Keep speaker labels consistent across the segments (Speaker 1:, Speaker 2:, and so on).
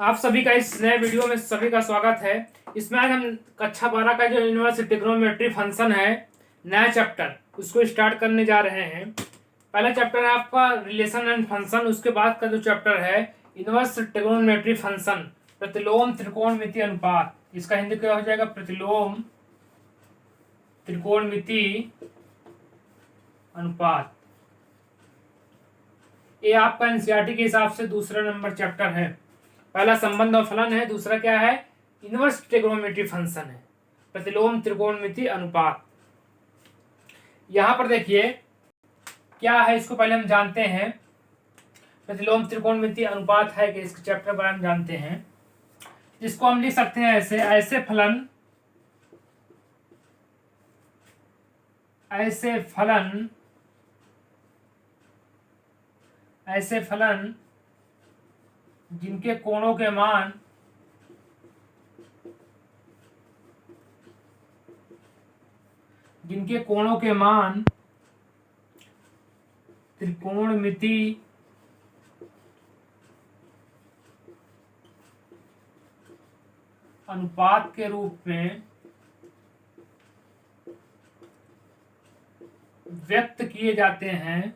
Speaker 1: आप सभी का इस नए वीडियो में सभी का स्वागत है। इसमें आज हम कक्षा 12 का जो इनवर्स ट्रिग्नोमेट्री फंक्शन है, नया चैप्टर उसको स्टार्ट करने जा रहे हैं। पहला चैप्टर है आपका रिलेशन एंड फंक्शन। उसके बाद का जो चैप्टर है इनवर्स ट्रिग्नोमेट्री फंक्शन, प्रतिलोम त्रिकोणमिति अनुपात। इसका हिंदी क्या हो जाएगा? प्रतिलोम त्रिकोणमिति अनुपात। ये आपका एनसीईआरटी के हिसाब से दूसरा नंबर चैप्टर है। पहला संबंध और फलन है, दूसरा क्या है? इनवर्स ट्रिग्नोमेट्री फंक्शन है, प्रतिलोम त्रिकोणमिति अनुपात। यहां पर देखिए क्या है, इसको पहले हम जानते हैं। प्रतिलोम त्रिकोणमिति अनुपात है कि इसके चैप्टर बारे में जानते हैं। इसको हम लिख सकते हैं ऐसे ऐसे फलन जिनके कोणों के मान त्रिकोणमिति अनुपात के रूप में व्यक्त किए जाते हैं,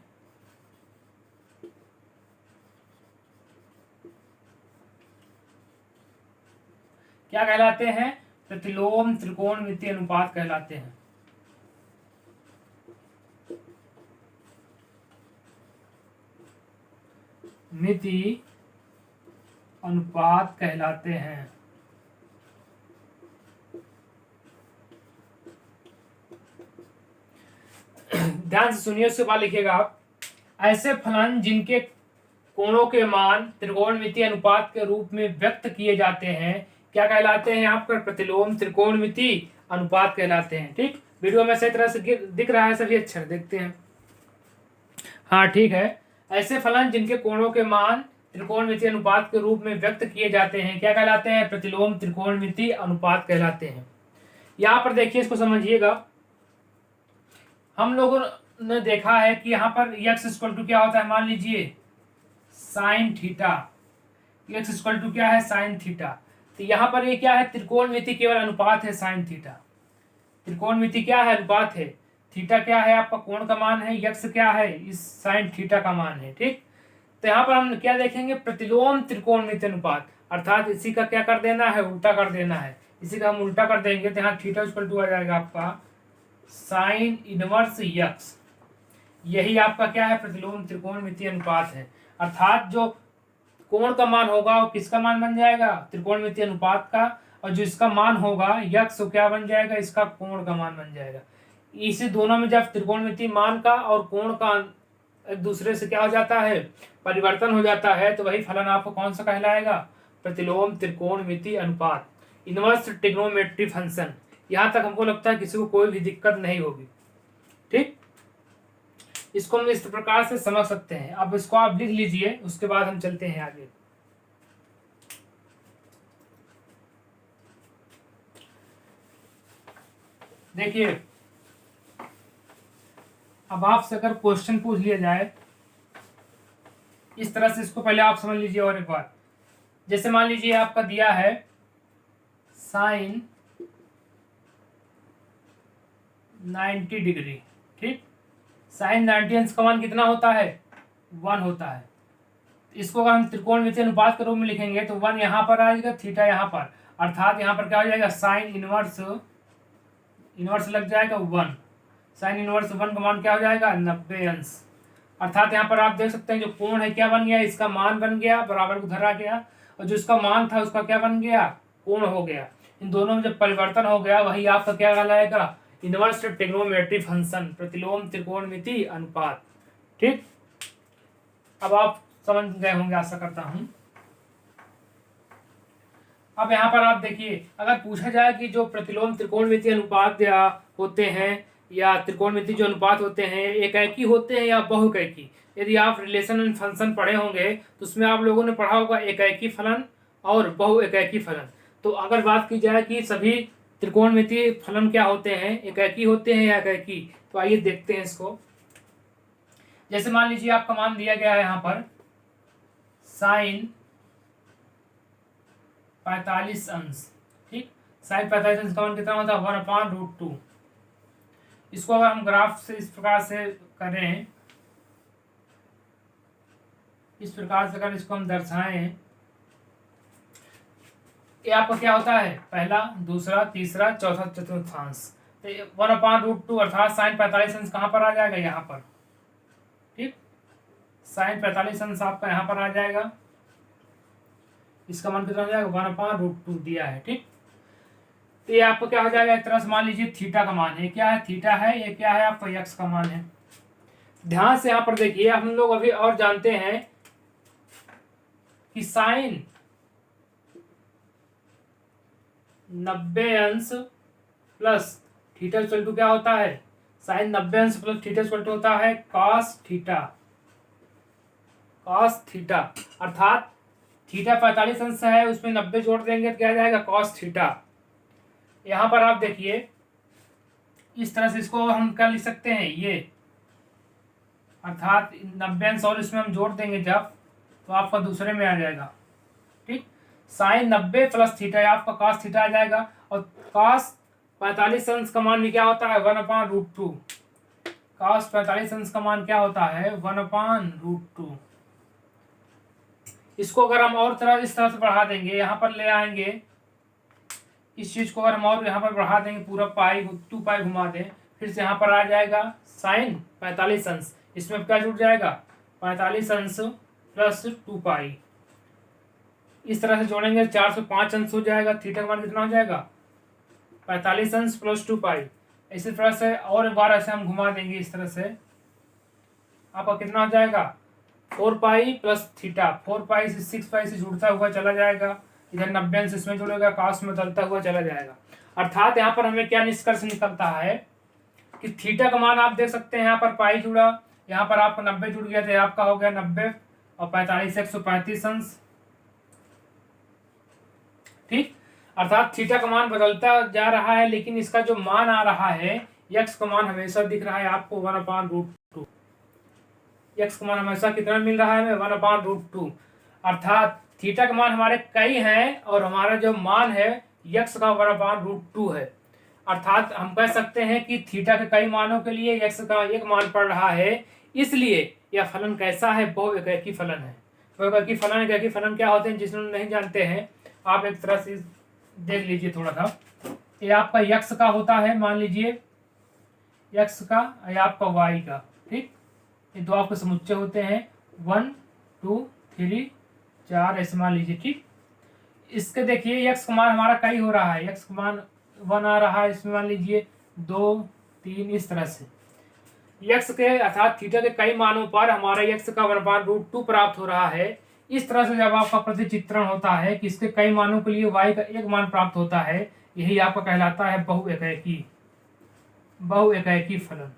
Speaker 1: क्या कहलाते हैं? प्रतिलोम त्रिकोणमिति अनुपात कहलाते हैं। मिति अनुपात कहलाते हैं। ध्यान से सुनिए, उसके बाद लिखिएगा आप। ऐसे फलन जिनके कोणों के मान त्रिकोणमिति अनुपात के रूप में व्यक्त किए जाते हैं क्या कहलाते हैं? आपका प्रतिलोम त्रिकोणमिति अनुपात कहलाते हैं। ठीक, वीडियो में सही तरह से दिख रहा है सभी अक्षर? देखते हैं। हाँ ठीक है। ऐसे फलन जिनके कोणों के मान त्रिकोणमिति अनुपात के रूप में व्यक्त किए जाते हैं क्या कहलाते हैं? प्रतिलोम त्रिकोणमिति अनुपात कहलाते हैं। यहाँ पर देखिए, इसको समझिएगा। हम लोगों ने देखा है कि यहाँ पर x इक्वल टू क्या होता है? मान लीजिए sine theta. x equal to क्या है? Sine theta. तो यहाँ पर ये क्या है? त्रिकोणमिति केवल अनुपात है साइन थीटा। त्रिकोणमिति क्या है? अनुपात है। थीटा क्या है? आपका कोण का मान है। यक्स क्या है? इस साइन थीटा का मान है। ठीक, तो यहाँ पर हम क्या देखेंगे? प्रतिलोम त्रिकोणमिति अनुपात, अर्थात इसी का क्या कर देना है? उल्टा कर देना है। इसी का हम उल्टा कर देंगे तो यहाँ थीटा इक्वल टू आ जाएगा आपका साइन इनवर्स यक्स। यही आपका क्या है? प्रतिलोम त्रिकोणमिति अनुपात है। अर्थात जो कोण का मान होगा वो किसका मान बन जाएगा? त्रिकोणमिति अनुपात का। और जो इसका मान होगा यक्स, वो क्या बन जाएगा? इसका कोण का मान बन जाएगा। इसी दोनों में जब त्रिकोणमिति मान का और कोण का एक दूसरे से क्या हो जाता है? परिवर्तन हो जाता है, तो वही फलन आपको कौन सा कहलाएगा? प्रतिलोम त्रिकोणमिति अनुपात, इनवर्स ट्रिग्नोमेट्री फंक्शन। यहां तक हमको लगता है किसी को कोई भी दिक्कत नहीं होगी। ठीक, इसको हम इस प्रकार से समझ सकते हैं। अब इसको आप लिख लीजिए, उसके बाद हम चलते हैं आगे। देखिए, अब आपसे अगर क्वेश्चन पूछ लिया जाए इस तरह से, इसको पहले आप समझ लीजिए और एक बार। जैसे मान लीजिए आपका दिया है साइन 90 डिग्री। ठीक, साइन 90 अंश का मान कितना होता है? 1 होता है। इसको अगर हम त्रिकोणमिति अनुपात के रूप में लिखेंगे तो 1 यहाँ पर आएगा, थीटा यहाँ पर, अर्थात यहाँ पर क्या हो जाएगा? साइन इनवर्स लग जाएगा 1। साइन इनवर्स 1 का मान क्या हो जाएगा? 90 अंश। अर्थात यहाँ पर आप देख सकते हैं जो कोण है क्या बन गया? इसका मान बन गया, बराबर को धरा गया, और जो इसका मान था उसका क्या बन गया? कोण हो गया। इन दोनों में जब परिवर्तन हो गया वही आपका क्या कहलाएगा? इनवर्स ट्रिग्नोमेट्री फंक्शन, प्रतिलोम त्रिकोणमिति अनुपात। ठीक, अब आप समझ गए होंगे, आशा करता हूं। अब यहाँ पर आप देखिए, अगर पूछा जाए कि जो प्रतिलोम त्रिकोणमिति अनुपात या होते हैं, या त्रिकोणमिति जो अनुपात होते हैं, एकैकी होते हैं या बहुकैकी। यदि आप रिलेशन एंड फंक्शन पढ़े होंगे तो उसमें आप लोगों ने पढ़ा होगा एकैकी फलन और बहुएकैकी फलन। तो अगर बात की जाए कि सभी त्रिकोणमिति फलन क्या होते हैं, एकैकी होते हैं या एकैकी, तो आइए देखते हैं इसको। जैसे मान लीजिए आपका मान दिया गया है यहाँ पर साइन 45 अंश। ठीक, साइन 45 अंश का मान कितना होता है 1/√2। इसको अगर हम ग्राफ से इस प्रकार से करें, इस प्रकार से अगर इसको हम दर्शाएं, ये आपका क्या होता है पहला, दूसरा, तीसरा, चौथा, चतुर्थांश। तो 1/√2 अर्थात साइन 45 अंश कहाँ पर आ जाएगा, यहाँ पर। ठीक, साइन 45 अंश आपका यहाँ पर आ जाएगा। इसका मान कितना हो जाएगा 1/√2 दिया है। ठीक, तो ये आपको क्या हो जाएगा, एक तरह से मान लीजिए थीटा का मान है। क्या है, थीटा है। ये क्या है आपका यक्स का मान है। ध्यान से यहाँ पर देखिए, हम लोग अभी और जानते हैं कि साइन 90 अंश प्लस थीटा इक्वल टू क्या होता है, साइन 90 अंश प्लस थीटा इक्वल टू होता है कॉस थीटा। कॉस थीटा अर्थात थीटा 45 अंश है, उसमें 90 जोड़ देंगे तो क्या आ जाएगा कॉस थीटा। यहाँ पर आप देखिए, इस तरह से इसको हम क्या लिख सकते हैं, ये अर्थात 90 अंश और इसमें हम जोड़ देंगे जब, तो आपका दूसरे में आ जाएगा। ठीक, साइन 90 प्लस थीटा आपका कॉस थीटा आ जाएगा। और कॉस 45 अंश का मान भी क्या होता है 1/√2। कॉस 45 अंश का मान क्या होता है 1/√2। इसको अगर हम और तरह इस तरह से बढ़ा देंगे, यहाँ पर ले आएंगे, इस चीज को अगर हम और यहाँ पर बढ़ा देंगे, पूरा पाई 2 पाई घुमा दें, फिर से यहाँ पर आ जाएगा साइन 45 अंश। इसमें क्या जुड़ जाएगा 45 अंश प्लस 2 पाई। इस तरह से जोड़ेंगे 405 अंश हो जाएगा। थीटा का मान कितना हो जाएगा 45 अंश प्लस 2 पाई। इसी तरह से और एक बार ऐसे हम घुमा देंगे, इस तरह से आपका कितना हो जाएगा 4 पाई प्लस थीटा। 4 पाई से 6 पाई से जुड़ता हुआ चला जाएगा, इधर 90 अंश इसमें जुड़ेगा, कॉस में बदलता हुआ चला जाएगा। अर्थात यहाँ पर हमें क्या निष्कर्ष निकलता है कि थीटा का मान आप देख सकते हैं, यहाँ पर पाई जुड़ा, यहाँ पर आपका 90 जुड़ गया, तो आपका हो गया 90 और 45 135 अंश। ठीक, अर्थात थीटा का मान बदलता जा रहा है, लेकिन इसका जो मान आ रहा है यक्स का मान हमेशा दिख रहा है आपको 1/√2। यक्स का मान हमेशा कितना मिल रहा है हमें 1/√2। अर्थात थीटा का मान हमारे कई हैं और हमारा जो मान है यक्स का 1/√2 है। अर्थात हम कह सकते हैं कि थीटा के कई मानों के लिए यक्स का एक मान पड़ रहा है, इसलिए यह फलन कैसा है, बहुएकाकी फलन है। बहुएकाकी फलन, एकाकी फलन क्या होते हैं जिसमें नहीं जानते हैं, आप एक तरह से देख लीजिए थोड़ा सा। ये आपका यक्स का होता है, मान लीजिए यक्स का, या आपका वाई का। ठीक, ये दो आपके समुच्चय होते हैं 1 2 3 4 ऐसे मान लीजिए। ठीक, इसके देखिए यक्स का मान हमारा कई हो रहा है, यक्स का मान 1 आ रहा है, इसमें मान लीजिए 2 3 इस तरह से यक्स के अर्थात थीटा के कई मानों पर हमारा यक्स का 1/√2 प्राप्त हो रहा है। इस तरह से जब आपका प्रतिचित्रण होता है कि इसके कई मानों के लिए वाई का एक मान प्राप्त होता है, यही आपका कहलाता है बहुएकाकी फलन।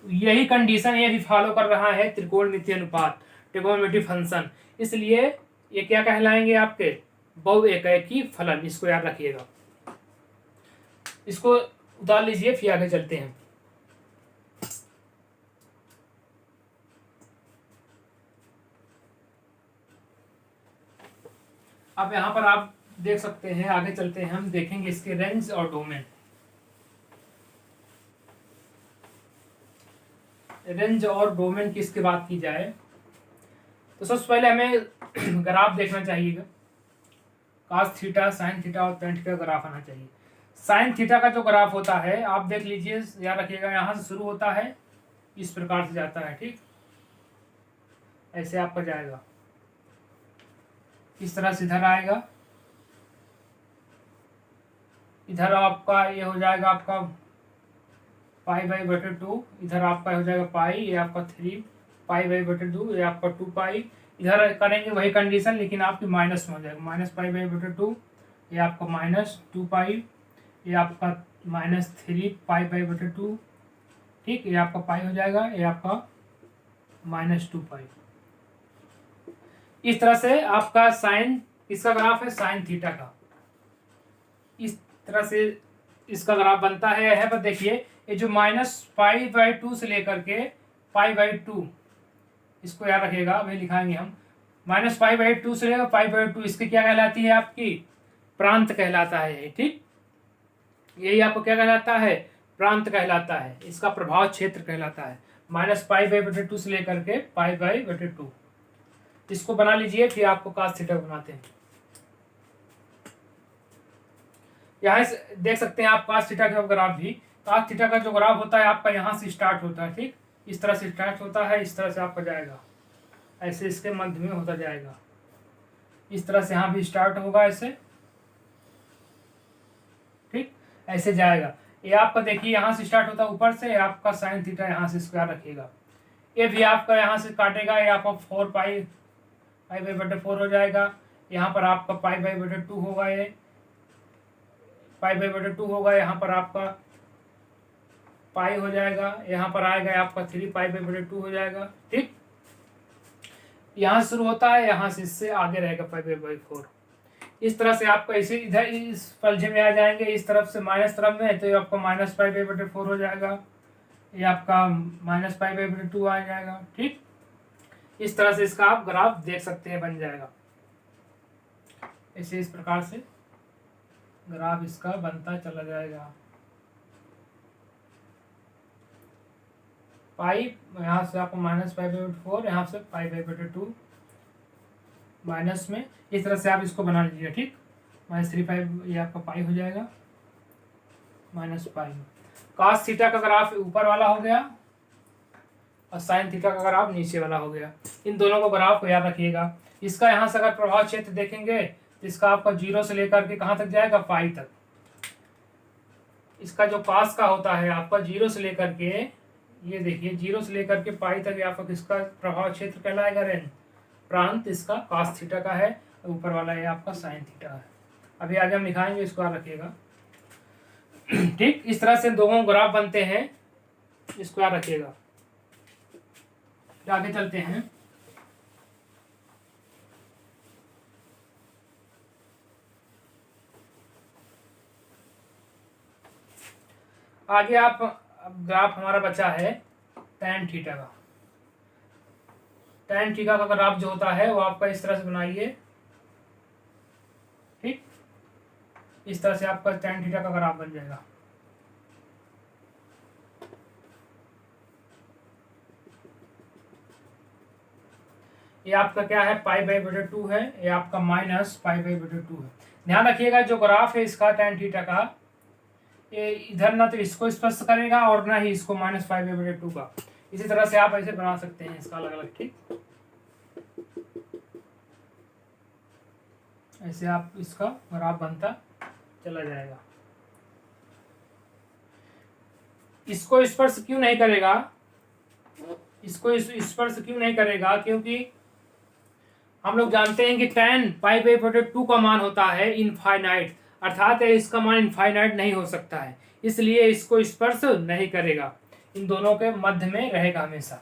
Speaker 1: यही कंडीशन ये भी फॉलो कर रहा है त्रिकोणमितीय अनुपात, ट्रिगोनोमेट्री फंक्शन। इसलिए ये क्या कहलाएंगे आपके बहुएकाकी फलन। इसको याद रखिएगा। इसको उतार लीजिए, फिर आगे चलते हैं। अब यहाँ पर आप देख सकते हैं, आगे चलते हैं, हम देखेंगे इसके रेंज और डोमेन। रेंज और डोमेन की इसकी बात की जाए तो सबसे पहले हमें ग्राफ देखना चाहिएगा। cos थीटा, साइन थीटा और tan थीटा ग्राफ आना चाहिए। साइन थीटा का जो ग्राफ होता है आप देख लीजिए, याद रखिएगा, यहाँ से शुरू होता है, इस प्रकार से जाता है। ठीक, ऐसे आपका जाएगा, इस तरह से इधर आएगा, इधर आपका ये हो जाएगा आपका π/2, इधर आपका हो जाएगा पाई, ये आपका 3 π/2, ये आपका 2 पाई। इधर करेंगे वही कंडीशन, लेकिन आपकी माइनस में हो जाएगा, -π/2, ये आपका -2 पाई, ये आपका -3 π/2। ठीक, ये आपका पाई हो जाएगा, ये आपका -2 पाई। इस तरह से आपका साइन, इसका ग्राफ है साइन थीटा का, इस तरह से इसका ग्राफ बनता है। यहाँ पर देखिए, ये जो -π/2 से लेकर के π/2, इसको याद रखिएगा, अभी लिखाएंगे हम -π/2 से लेकर π/2 इसकी क्या कहलाती है आपकी प्रांत कहलाता है ये, ठीक। यही आपको क्या कहलाता है प्रांत कहलाता है, इसका प्रभाव क्षेत्र कहलाता है। -π/2 से लेकर के π/2 इसको बना लीजिए, फिर आपको cos थीटा बनाते हैं। यहाँ से देख सकते हैं आप cos थीटा का ग्राफ भी। cos थीटा का जो ग्राफ होता है आपका यहाँ से स्टार्ट होता है, ठीक। इस तरह से स्टार्ट होता है, इस तरह से आपका जाएगा, ऐसे इसके मध्य में होता जाएगा, इस तरह से यहाँ भी स्टार्ट होगा ऐसे, ठीक, ऐसे जाएगा। ये आपका देखिए यहाँ से स्टार्ट होता है ऊपर से, आपका साइन थीटा यहाँ से स्क्वायर रखिएगा। ये भी आपका यहाँ से काटेगा, ये आपका 4π/4 हो जाएगा। यहाँ पर आपका π/2 होगा, ये π/2 होगा, यहाँ पर आपका पाई हो जाएगा, यहाँ पर आएगा आपका 3π/2 हो जाएगा, ठीक। यहाँ से शुरू होता है, यहाँ से इससे आगे रहेगा π/4। इस तरह से आपका इसे इधर इस पलझे में आ जाएंगे, इस तरफ से माइनस तरफ में, तो ये आपका -π/4 हो जाएगा, ये आपका -π/2 आ जाएगा, ठीक। इस तरह से इसका आप ग्राफ देख सकते हैं, बन जाएगा ऐसे, इस प्रकार से ग्राफ इसका बनता चला जाएगा। पाई यहाँ से आपको -π/4, यहाँ से π/2 माइनस में, इस तरह से आप इसको बना लीजिए, ठीक। -3π ये आपका पाई हो जाएगा, -π। cos थीटा का ग्राफ ऊपर वाला हो गया और साइन थीटा का ग्राफ नीचे वाला हो गया। इन दोनों को ग्राफ को याद रखिएगा। इसका यहाँ से अगर प्रभाव क्षेत्र देखेंगे तो इसका आपका 0 से लेकर के कहाँ तक जाएगा, पाई तक। इसका जो cos का होता है आपका 0 से लेकर के, ये देखिए 0 से लेकर के पाई तक आपका किसका प्रभाव क्षेत्र कहलाएगा, रेन प्रांत इसका cos थीटा का है, ऊपर वाला ये आपका साइन थीटा है। अभी आगे हम लिखाएंगे, इसको याद रखिएगा, ठीक। इस तरह से दोनों ग्राफ बनते हैं, इसको याद रखिएगा। आगे चलते हैं। आगे आप ग्राफ हमारा बचा है tan थीटा का। tan थीटा का ग्राफ जो होता है वो आपका इस तरह से बनाइए, ठीक। इस तरह से आपका tan थीटा का ग्राफ बन जाएगा। ये आपका क्या है, π/2 है, ये आपका -π/2 है। ध्यान रखिएगा जो ग्राफ है इसका tan थीटा का, ये इधर ना तो इसको स्पर्श करेगा और ना ही इसको -π/2 का। इसी तरह से आप ऐसे बना सकते हैं इसका अलग अलग, ठीक। ऐसे आप इसका ग्राफ बनता चला जाएगा। इसको स्पर्श क्यों नहीं करेगा, इसको स्पर्श क्यों नहीं करेगा, क्योंकि हम लोग जानते हैं कि tan π/2 का मान होता है इनफाइनाइट, अर्थात इसका मान इनफाइनाइट नहीं हो सकता है, इसलिए इसको स्पर्श नहीं करेगा, इन दोनों के मध्य में रहेगा हमेशा।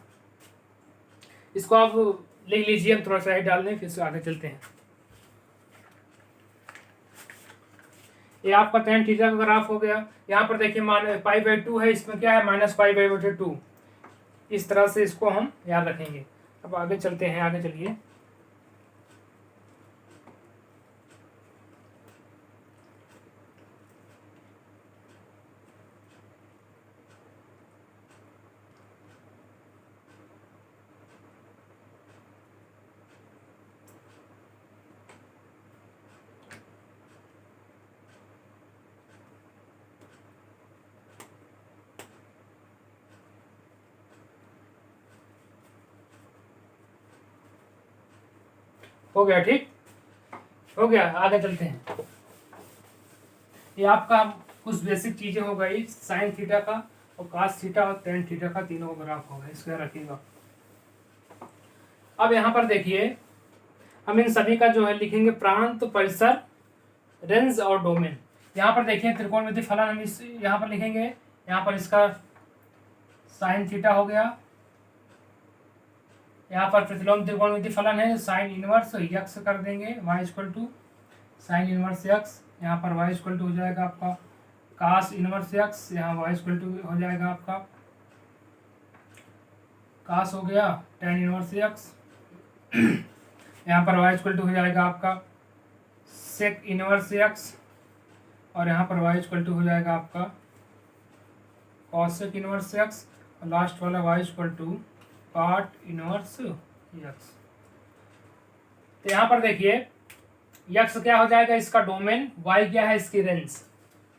Speaker 1: इसको आप लिख लीजिए, हम थोड़ा सा डाल दें, फिर से आगे चलते हैं। ये आपका tan थीटा का ग्राफ हो गया। यहाँ पर देखिए मान π/2 है, इसमें क्या है -π/2। इस तरह से इसको हम याद रखेंगे। अब आगे चलते हैं, आगे चलिए। हो गया, ठीक हो गया, आगे चलते हैं। ये आपका कुछ बेसिक चीजें हो गई, साइन थीटा का और cos थीटा और tan थीटा का तीनों ग्राफ हो गए, इसका रखिएगा। अब यहाँ पर देखिए, हम इन सभी का जो है लिखेंगे प्रांत, परिसर, रेंज और डोमेन। यहाँ पर देखिए त्रिकोणमिति फलन हम इस यहाँ पर लिखेंगे। यहाँ पर इसका साइन थीटा हो गया, यहाँ पर प्रतिलोम त्रिकोणमिति फलन है, साइन इनवर्स यक्स कर देंगे, y = साइन इनवर्स यक्स। यहाँ पर y = हो जाएगा आपका cos इनवर्स यक्स, यहाँ y = हो जाएगा आपका cos हो गया tan इनवर्स यक्स। यहाँ पर y इक्वल टू हो जाएगा आपका सेक इनवर्स एक्स, और यहाँ पर y इक्वल टू हो जाएगा आपका कॉसेक इनवर्स एक्स, और लास्ट वाला y equal to cot inverse x. तो यहाँ पर देखिए एक्स क्या हो जाएगा, इसका डोमेन, y क्या है इसकी रेंज।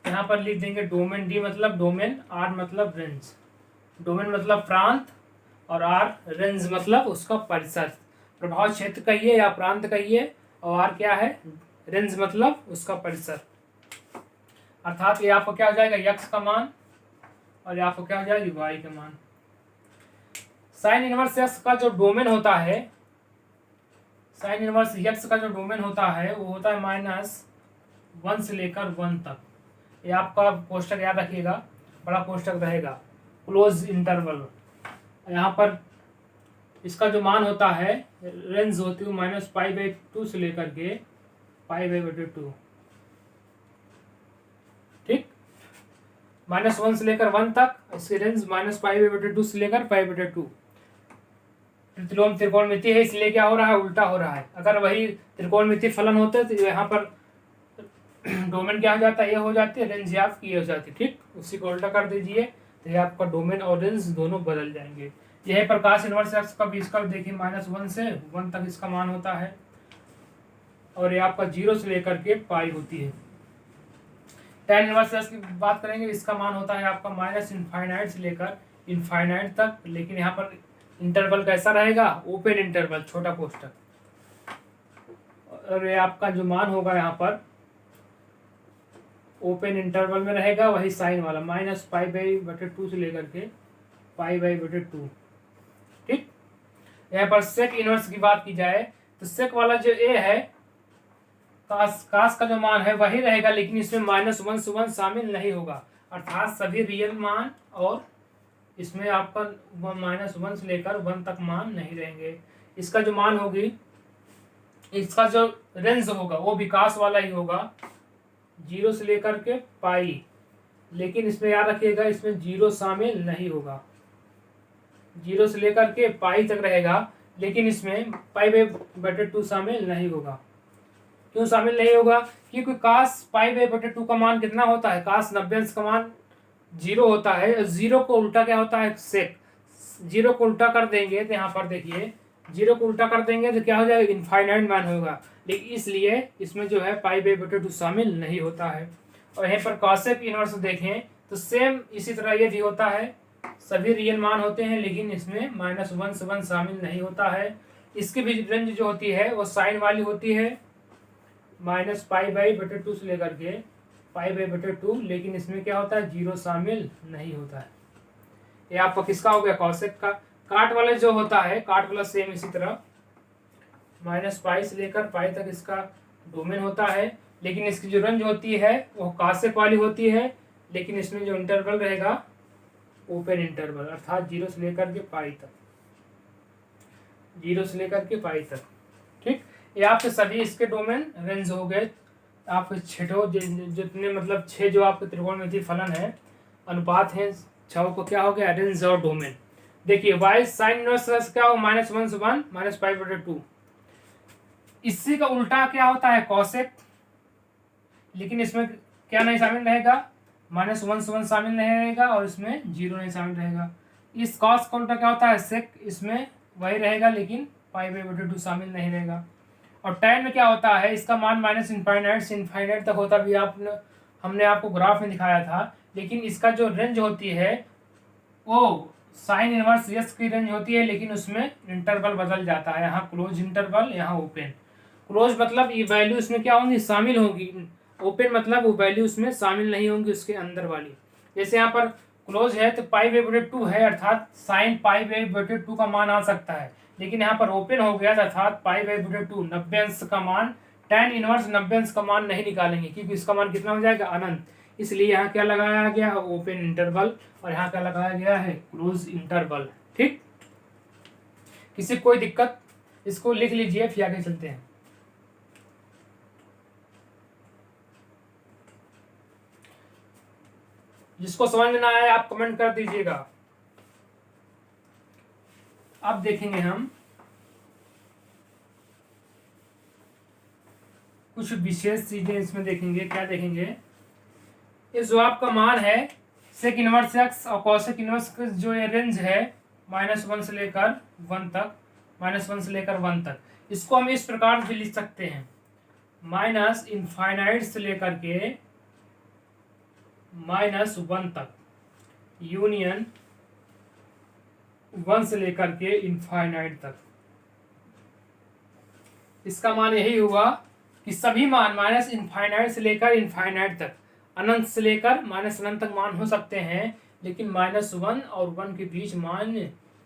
Speaker 1: यहाँ पर लिख देंगे डोमेन, डी मतलब डोमेन, आर मतलब रेंज। डोमेन मतलब प्रांत और आर रेंज मतलब उसका परिसर, प्रभाव क्षेत्र कहिए या प्रांत कहिए, और आर क्या है, रेंज मतलब उसका परिसर। अर्थात ये आपको क्या हो जाएगा, एक्स का मान, और ये आपको क्या हो जाएगी, वाई का मान। साइन इनवर्स एक्स का जो डोमेन होता है, साइन इनवर्स एक्स का जो डोमेन होता है वो होता है -1 से लेकर 1 तक। ये आपका कोष्टक याद रखिएगा, बड़ा कोष्टक रहेगा, क्लोज इंटरवल। यहाँ पर इसका जो मान होता है, रेंज होती है -π/2 से लेकर के π/2, ठीक, -1 से लेकर 1 तक, इसकी रेंज -π/2 से लेकर π/2। प्रतिलोम त्रिकोणमिति है, इसलिए क्या हो रहा है, उल्टा हो रहा है। अगर वही त्रिकोणमिति फलन होते तो यहाँ पर डोमेन क्या हो जाता है, ये हो जाती है, रेंज आपकी ये हो जाती है, ठीक, उसी को उल्टा कर दीजिए तो ये आपका डोमेन और रेंज दोनों बदल जाएंगे। यह है प्रकाश इनवर्स एक्स का बीच का, देखिए -1 से 1 तक इसका मान होता है, और ये आपका 0 से लेकर के पाई होती है। tan इनवर्स एक्स की बात करेंगे, इसका मान होता है आपका -∞ से लेकर इनफाइनाइट तक, लेकिन यहाँ पर इंटरवल कैसा रहेगा, ओपन इंटरवल, छोटा कोष्टक, और ये आपका जो मान होगा यहाँ पर ओपन इंटरवल में रहेगा, वही साइन वाला -π/2 से लेकर के π/2, ठीक। यहाँ पर सेक इनवर्स की बात की जाए तो सेक वाला जो ए है, कास का जो मान है वही रहेगा, लेकिन इसमें -1 से 1 शामिल नहीं होगा, अर्थात सभी रियल मान, और इसमें आपका -1 से लेकर 1 तक मान नहीं रहेंगे। इसका जो मान होगी, इसका जो रेंज होगा वो विकास वाला ही होगा, 0 से लेकर के पाई, लेकिन इसमें याद रखिएगा इसमें 0 शामिल नहीं होगा, 0 से लेकर के पाई तक रहेगा, लेकिन इसमें π/2 शामिल नहीं होगा। क्यों शामिल नहीं होगा, क्योंकि कास π/2 का मान कितना होता है, कास 90 का मान 0 होता है, 0 को उल्टा क्या होता है, सेक, 0 को उल्टा कर देंगे तो यहाँ पर देखिए 0 को उल्टा कर देंगे तो क्या हो जाएगा, इनफाइनाइट मान होगा, लेकिन इसलिए इसमें जो है π/2 शामिल नहीं होता है। और यहाँ पर कॉसेक इनवर्स देखें तो सेम इसी तरह ये भी होता है, सभी रियल मान होते हैं, लेकिन इसमें -1 से 1 शामिल नहीं होता है। इसकी भी रेंज जो होती है वो साइन वाली होती है, -π/2 से लेकर के π/2, लेकिन इसमें क्या होता है, 0 शामिल नहीं होता है। ये आपका किसका हो गया, कॉसेक का। काट वाला जो होता है, काट वाला सेम इसी तरह -π से लेकर पाई तक इसका डोमेन होता है, लेकिन इसकी जो रेंज होती है वो कॉसेक वाली होती है, लेकिन इसमें जो इंटरवल रहेगा ओपन इंटरवल, अर्थात 0 से लेकर के पाई तक, 0 से लेकर के पाई तक, ठीक। ये आपके सभी इसके डोमेन रेंज हो गए। आपके छठों जितने मतलब 6 जो आपके त्रिकोणमिति फलन है, अनुपात है, 6 को क्या हो गया, रेंज और डोमेन। देखिए y साइन इनवर्स क्या हो, -1 से 1 -π/2, इसी का उल्टा क्या होता है, कॉसेक, लेकिन इसमें क्या नहीं शामिल रहेगा, -1 से 1 शामिल नहीं रहेगा, और इसमें 0 नहीं शामिल रहेगा। इस कॉस का उल्टा क्या होता है, सेक, इसमें वही रहेगा, लेकिन π/2 शामिल नहीं रहेगा। और tan में क्या होता है, इसका मान -∞ से इनफाइनाइट तक होता भी, हमने आपको ग्राफ में दिखाया था, लेकिन इसका जो रेंज होती है वो साइन इनवर्स एक्स की रेंज होती है, लेकिन उसमें इंटरवल बदल जाता है, यहाँ क्लोज इंटरवल, यहाँ ओपन। क्लोज मतलब ये वैल्यू इसमें क्या होंगी, शामिल होगी, ओपन मतलब वो वैल्यू उसमें शामिल नहीं होंगी, उसके अंदर वाली। जैसे यहाँ पर क्लोज है तो π/2 है, अर्थात साइन π/2 का मान आ सकता है, लेकिन यहाँ पर ओपन हो गया अर्थात π/2 90 का मान, tan इनवर्स 90 का मान नहीं निकालेंगे, क्योंकि इसका मान कितना हो जाएगा, अनंत। इसलिए यहाँ क्या लगाया गया, ओपन इंटरवल, और यहाँ क्या लगाया गया है, क्लोज इंटरवल, ठीक। किसी कोई दिक्कत, इसको लिख लीजिए, फिर आगे चलते हैं। जिसको समझ में ना आए आप कमेंट कर दीजिएगा। अब देखेंगे हम कुछ विशेष चीजें इसमें देखेंगे। क्या देखेंगे, ये जो आपका मान है सेक इनवर्स एक्स और कॉसेक इनवर्स का जो ये रेंज है -1 से लेकर 1 तक, -1 से लेकर 1 तक, इसको हम इस प्रकार से लिख सकते हैं, माइनस इनफाइनाइट से लेकर के -1 तक, यूनियन 1 से लेकर के इनफाइनाइट तक। इसका मान यही हुआ कि सभी मान माइनस इनफाइनाइट से लेकर इनफाइनाइट तक, अनंत से लेकर माइनस अनंत तक मान हो सकते हैं, लेकिन -1 और 1 के बीच मान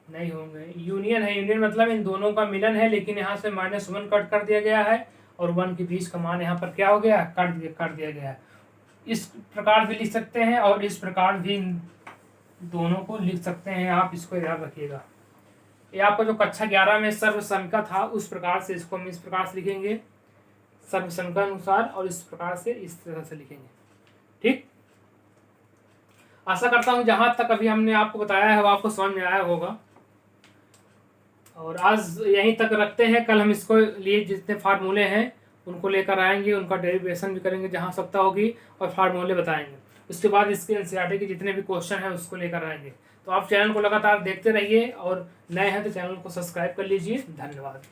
Speaker 1: नहीं होंगे। यूनियन है, यूनियन मतलब इन दोनों का मिलन है, लेकिन यहाँ से -1 कट कर दिया गया है और 1 के बीच का मान यहाँ पर क्या हो गया, काट दिया गया है। इस प्रकार भी लिख सकते हैं और इस प्रकार भी दोनों को लिख सकते हैं, आप इसको याद रखिएगा। ये आपको जो कक्षा 11 में सर्वसंख्या था उस प्रकार से इसको हम इस प्रकार से लिखेंगे, सर्वसंख्या अनुसार, और इस प्रकार से इस तरह से लिखेंगे। ठीक, आशा करता हूं जहां तक अभी हमने आपको बताया है वो आपको समझ में आया होगा। और आज यहीं तक रखते हैं, कल हम इसको लिए जितने फार्मूले हैं उनको लेकर आएंगे, उनका डेरिवेशन भी करेंगे जहां आवश्यकता होगी और फार्मूले बताएंगे। उसके बाद इसके एनसीईआरटी के जितने भी क्वेश्चन हैं उसको लेकर आएंगे। तो आप चैनल को लगातार देखते रहिए और नए हैं तो चैनल को सब्सक्राइब कर लीजिए। धन्यवाद।